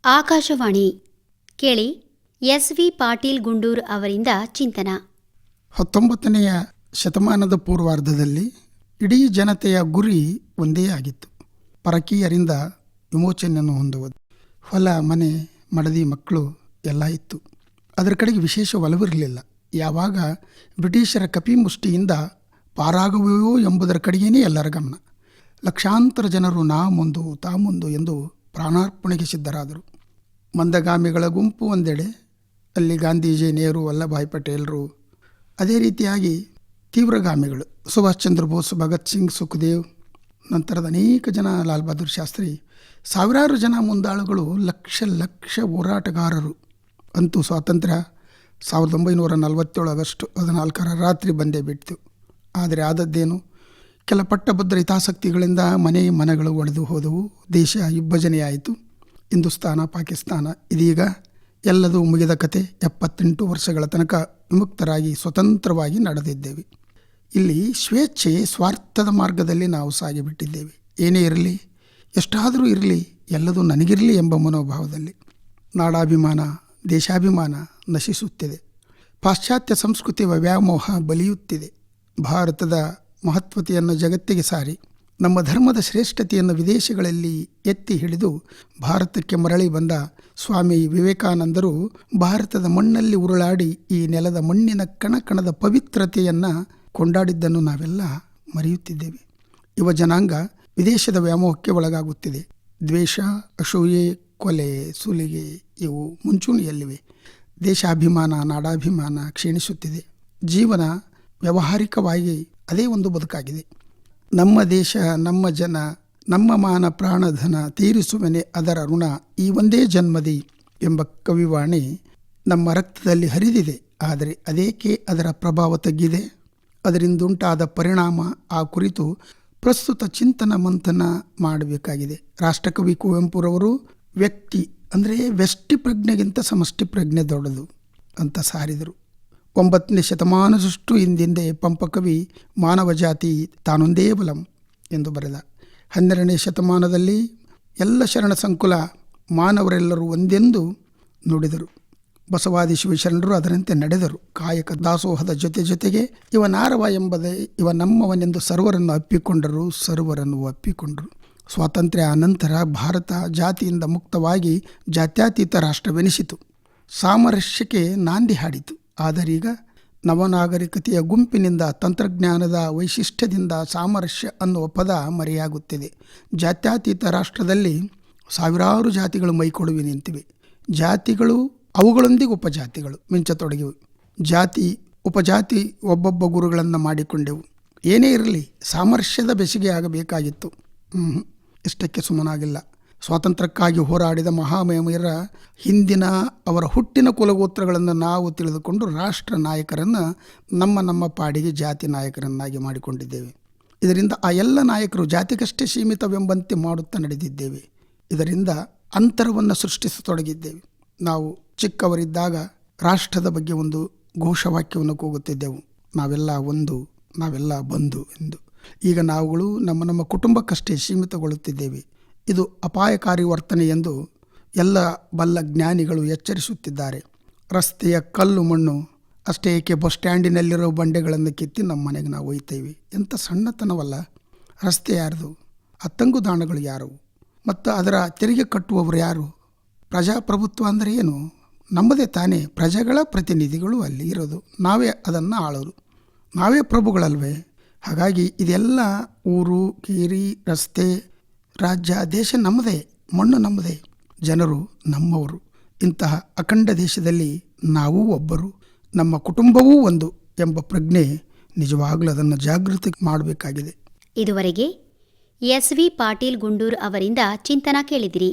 ಆಕಾಶವಾಣಿ ಕೇಳಿ ಎಸ್.ವಿ. ಪಾಟೀಲ್ ಗುಂಡೂರ್ ಅವರಿಂದ ಚಿಂತನ. 19ನೆಯ ಶತಮಾನದ ಪೂರ್ವಾರ್ಧದಲ್ಲಿ ಇಡೀ ಜನತೆಯ ಗುರಿ ಒಂದೇ ಆಗಿತ್ತು: ಪರಕೀಯರಿಂದ ವಿಮೋಚನೆಯನ್ನು ಹೊಂದುವುದು. ಹೊಲ, ಮನೆ, ಮಡದಿ, ಮಕ್ಕಳು ಎಲ್ಲ ಇತ್ತು. ಅದರ ಕಡೆಗೆ ವಿಶೇಷ ಒಲವಿರಲಿಲ್ಲ. ಯಾವಾಗ ಬ್ರಿಟಿಷರ ಕಪಿಮುಷ್ಟಿಯಿಂದ ಪಾರಾಗುವೆಯೋ ಎಂಬುದರ ಕಡೆಗೇನೇ ಎಲ್ಲರ ಗಮನ. ಲಕ್ಷಾಂತರ ಜನರು ನಾ ಮುಂದು ತಾ ಮುಂದು ಎಂದು ಪ್ರಾಣಾರ್ಪಣೆಗೆ ಸಿದ್ಧರಾದರು. ಮಂದಗಾಮಿಗಳ ಗುಂಪು ಒಂದೆಡೆ, ಅಲ್ಲಿ ಗಾಂಧೀಜಿ, ನೆಹರು, ವಲ್ಲಭಾಯ್ ಪಟೇಲರು. ಅದೇ ರೀತಿಯಾಗಿ ತೀವ್ರಗಾಮಿಗಳು ಸುಭಾಷ್ ಚಂದ್ರ ಬೋಸ್, ಭಗತ್ ಸಿಂಗ್, ಸುಖದೇವ್, ನಂತರದ ಅನೇಕ ಜನ, ಲಾಲ್ ಬಹದ್ದೂರ್ ಶಾಸ್ತ್ರಿ, ಸಾವಿರಾರು ಜನ ಮುಂದಾಳುಗಳು, ಲಕ್ಷ ಲಕ್ಷ ಹೋರಾಟಗಾರರು. ಅಂತೂ ಸ್ವಾತಂತ್ರ್ಯ 1947 ಆಗಸ್ಟ್ 14 ರಾತ್ರಿ ಬಂದೇ ಬಿಡ್ತು. ಆದರೆ ಆದದ್ದೇನು? ಕೆಲ ಪಟ್ಟಭದ್ರ ಹಿತಾಸಕ್ತಿಗಳಿಂದ ಮನೆಗಳು ಒಡೆದು ಹೋದವು. ದೇಶ ವಿಭಜನೆಯಾಯಿತು. ಹಿಂದೂಸ್ತಾನ, ಪಾಕಿಸ್ತಾನ, ಇದೀಗ ಎಲ್ಲದೂ ಮುಗಿದ ಕತೆ. 78 ವರ್ಷಗಳ ತನಕ ವಿಮುಕ್ತರಾಗಿ ಸ್ವತಂತ್ರವಾಗಿ ನಡೆದಿದ್ದೇವೆ. ಇಲ್ಲಿ ಸ್ವೇಚ್ಛೆ, ಸ್ವಾರ್ಥದ ಮಾರ್ಗದಲ್ಲಿ ನಾವು ಸಾಗಿಬಿಟ್ಟಿದ್ದೇವೆ. ಏನೇ ಇರಲಿ, ಎಷ್ಟಾದರೂ ಇರಲಿ, ಎಲ್ಲದೂ ನನಗಿರಲಿ ಎಂಬ ಮನೋಭಾವದಲ್ಲಿ ನಾಡಾಭಿಮಾನ, ದೇಶಾಭಿಮಾನ ನಶಿಸುತ್ತಿದೆ. ಪಾಶ್ಚಾತ್ಯ ಸಂಸ್ಕೃತಿಯ ವ್ಯಾಮೋಹ ಬಲಿಯುತ್ತಿದೆ. ಭಾರತದ ಮಹತ್ವತೆಯನ್ನು ಜಗತ್ತಿಗೆ ಸಾರಿ, ನಮ್ಮ ಧರ್ಮದ ಶ್ರೇಷ್ಠತೆಯನ್ನು ವಿದೇಶಗಳಲ್ಲಿ ಎತ್ತಿ ಹಿಡಿದು ಭಾರತಕ್ಕೆ ಮರಳಿ ಬಂದ ಸ್ವಾಮಿ ವಿವೇಕಾನಂದರು ಭಾರತದ ಮಣ್ಣಲ್ಲಿ ಉರುಳಾಡಿ ಈ ನೆಲದ ಮಣ್ಣಿನ ಕಣಕಣದ ಪವಿತ್ರತೆಯನ್ನು ಕೊಂಡಾಡಿದ್ದನ್ನು ನಾವೆಲ್ಲ ಮರೆಯುತ್ತಿದ್ದೇವೆ. ಯುವ ಜನಾಂಗ ವಿದೇಶದ ವ್ಯಾಮೋಹಕ್ಕೆ ಒಳಗಾಗುತ್ತಿದೆ. ದ್ವೇಷ, ಅಸೂಯೆ, ಕೊಲೆ, ಸುಲಿಗೆ ಇವು ಮುಂಚೂಣಿಯಲ್ಲಿವೆ. ದೇಶಾಭಿಮಾನ, ನಾಡಾಭಿಮಾನ ಕ್ಷೀಣಿಸುತ್ತಿದೆ. ಜೀವನ ವ್ಯಾವಹಾರಿಕವಾಗಿ ಅದೇ ಒಂದು ಬದುಕಾಗಿದೆ. ನಮ್ಮ ದೇಶ, ನಮ್ಮ ಜನ, ನಮ್ಮ ಮಾನ ಪ್ರಾಣಧನ ತೀರಿಸುವನೆ ಅದರ ಋಣ ಈ ಒಂದೇ ಜನ್ಮದಿ ಎಂಬ ಕವಿವಾಣಿ ನಮ್ಮ ರಕ್ತದಲ್ಲಿ ಹರಿದಿದೆ. ಆದರೆ ಅದೇಕೆ ಅದರ ಪ್ರಭಾವ ತಗ್ಗಿದೆ? ಅದರಿಂದುಂಟಾದ ಪರಿಣಾಮ ಆ ಕುರಿತು ಪ್ರಸ್ತುತ ಚಿಂತನ ಮಂಥನ ಮಾಡಬೇಕಾಗಿದೆ. ರಾಷ್ಟ್ರಕವಿ ಕುವೆಂಪುರವರು ವ್ಯಕ್ತಿ ಅಂದರೆ ವ್ಯಷ್ಟಿ ಪ್ರಜ್ಞೆಗಿಂತ ಸಮಷ್ಟಿ ಪ್ರಜ್ಞೆ ದೊಡ್ಡದು ಅಂತ ಸಾರಿದರು. 9ನೇ ಶತಮಾನದಷ್ಟು ಹಿಂದಿಂದೆ ಪಂಪಕವಿ ಮಾನವ ಜಾತಿ ತಾನೊಂದೇ ಬಲಂ ಎಂದು ಬರೆದ. 12ನೇ ಶತಮಾನದಲ್ಲಿ ಎಲ್ಲ ಶರಣ ಸಂಕುಲ ಮಾನವರೆಲ್ಲರೂ ಒಂದೆಂದು ನುಡಿದರು. ಬಸವಾದಿ ಶಿವಶರಣರು ಅದರಂತೆ ನಡೆದರು. ಕಾಯಕ ದಾಸೋಹದ ಜೊತೆಗೆ ಇವನಾರವ ಎಂಬುದೇ ಇವ ನಮ್ಮವನೆಂದು ಸರ್ವರನ್ನು ಒಪ್ಪಿಕೊಂಡರು. ಸ್ವಾತಂತ್ರ್ಯ ಅನಂತರ ಭಾರತ ಜಾತಿಯಿಂದ ಮುಕ್ತವಾಗಿ ಜಾತ್ಯತೀತ ರಾಷ್ಟ್ರವೆನಿಸಿತು. ಸಾಮರಸ್ಯಕ್ಕೆ ನಾಂದಿ ಹಾಡಿತು. ಆದರೀಗ ನವನಾಗರಿಕತೆಯ ಗುಂಪಿನಿಂದ, ತಂತ್ರಜ್ಞಾನದ ವೈಶಿಷ್ಟ್ಯದಿಂದ ಸಾಮರಸ್ಯ ಅನ್ನುವ ಪದ ಮರೆಯಾಗುತ್ತಿದೆ. ಜಾತ್ಯತೀತ ರಾಷ್ಟ್ರದಲ್ಲಿ ಸಾವಿರಾರು ಜಾತಿಗಳು ಮೈಕೊಡುವಿ ನಿಂತಿವೆ. ಜಾತಿಗಳು ಅವುಗಳೊಂದಿಗೆ ಉಪಜಾತಿಗಳು ಮಿಂಚತೊಡಗಿವೆ. ಜಾತಿ ಉಪಜಾತಿ ಒಬ್ಬೊಬ್ಬ ಗುರುಗಳನ್ನು ಮಾಡಿಕೊಂಡೆವು. ಏನೇ ಇರಲಿ, ಸಾಮರಸ್ಯದ ಬೆಸಿಗೆ ಆಗಬೇಕಾಗಿತ್ತು. ಇಷ್ಟಕ್ಕೆ ಸುಮ್ಮನಾಗಿಲ್ಲ. ಸ್ವಾತಂತ್ರ್ಯಕ್ಕಾಗಿ ಹೋರಾಡಿದ ಮಹಾಮಹಿಮರ ಹಿಂದಿನ ಅವರ ಹುಟ್ಟಿನ ಕುಲಗೋತ್ರಗಳನ್ನು ನಾವು ತಿಳಿದುಕೊಂಡು ರಾಷ್ಟ್ರ ನಾಯಕರನ್ನು ನಮ್ಮ ಪಾಡಿಗೆ ಜಾತಿ ನಾಯಕರನ್ನಾಗಿ ಮಾಡಿಕೊಂಡಿದ್ದೇವೆ. ಇದರಿಂದ ಆ ಎಲ್ಲ ನಾಯಕರು ಜಾತಿಗಷ್ಟೇ ಸೀಮಿತವೆಂಬಂತೆ ಮಾಡುತ್ತಾ ನಡೆದಿದ್ದೇವೆ. ಇದರಿಂದ ಅಂತರವನ್ನು ಸೃಷ್ಟಿಸತೊಡಗಿದ್ದೇವೆ. ನಾವು ಚಿಕ್ಕವರಿದ್ದಾಗ ರಾಷ್ಟ್ರದ ಬಗ್ಗೆ ಒಂದು ಘೋಷವಾಕ್ಯವನ್ನು ಕೂಗುತ್ತಿದ್ದೆವು: ನಾವೆಲ್ಲ ಒಂದು, ನಾವೆಲ್ಲ ಬಂಧು ಎಂದು. ಈಗ ನಾವುಗಳು ನಮ್ಮ ಕುಟುಂಬಕ್ಕಷ್ಟೇ ಸೀಮಿತಗೊಳ್ಳುತ್ತಿದ್ದೇವೆ. ಇದು ಅಪಾಯಕಾರಿ ವರ್ತನೆ ಎಂದು ಎಲ್ಲ ಬಲ್ಲ ಜ್ಞಾನಿಗಳು ಎಚ್ಚರಿಸುತ್ತಿದ್ದಾರೆ. ರಸ್ತೆಯ ಕಲ್ಲು ಮಣ್ಣು ಅಷ್ಟೇ ಏಕೆ, ಬಸ್ ಸ್ಟ್ಯಾಂಡಿನಲ್ಲಿರೋ ಬಂಡೆಗಳನ್ನು ಕಿತ್ತಿ ನಮ್ಮ ಮನೆಗೆ ನಾವು ಒಯ್ತೇವೆ. ಎಂಥ ಸಣ್ಣತನವಲ್ಲ. ರಸ್ತೆ ಯಾರ್ದು? ಆ ತಂಗುದಾಣಗಳು ಯಾರು? ಮತ್ತು ಅದರ ತೆರಿಗೆ ಕಟ್ಟುವವರು ಯಾರು? ಪ್ರಜಾಪ್ರಭುತ್ವ ಅಂದರೆ ಏನು? ನಮ್ಮದೇ ತಾನೇ. ಪ್ರಜೆಗಳ ಪ್ರತಿನಿಧಿಗಳು ಅಲ್ಲಿ ಇರೋದು. ನಾವೇ ಅದನ್ನು ಆಳೋರು. ನಾವೇ ಪ್ರಭುಗಳಲ್ವೇ? ಹಾಗಾಗಿ ಇದೆಲ್ಲ ಊರು, ಕೇರಿ, ರಸ್ತೆ, ರಾಜ್ಯ, ದೇಶ ನಮ್ಮದೇ, ಮಣ್ಣು ನಮ್ಮದೇ, ಜನರು ನಮ್ಮವರು. ಇಂತಹ ಅಖಂಡ ದೇಶದಲ್ಲಿ ನಾವೂ ಒಬ್ಬರು, ನಮ್ಮ ಕುಟುಂಬವೂ ಒಂದು ಎಂಬ ಪ್ರಜ್ಞೆ ನಿಜವಾಗಲೂ ಅದನ್ನು ಜಾಗೃತಿ ಮಾಡಬೇಕಾಗಿದೆ. ಇದುವರೆಗೆ ಎಸ್.ವಿ. ಪಾಟೀಲ್ ಗುಂಡೂರ್ ಅವರಿಂದ ಚಿಂತನ ಕೇಳಿದಿರಿ.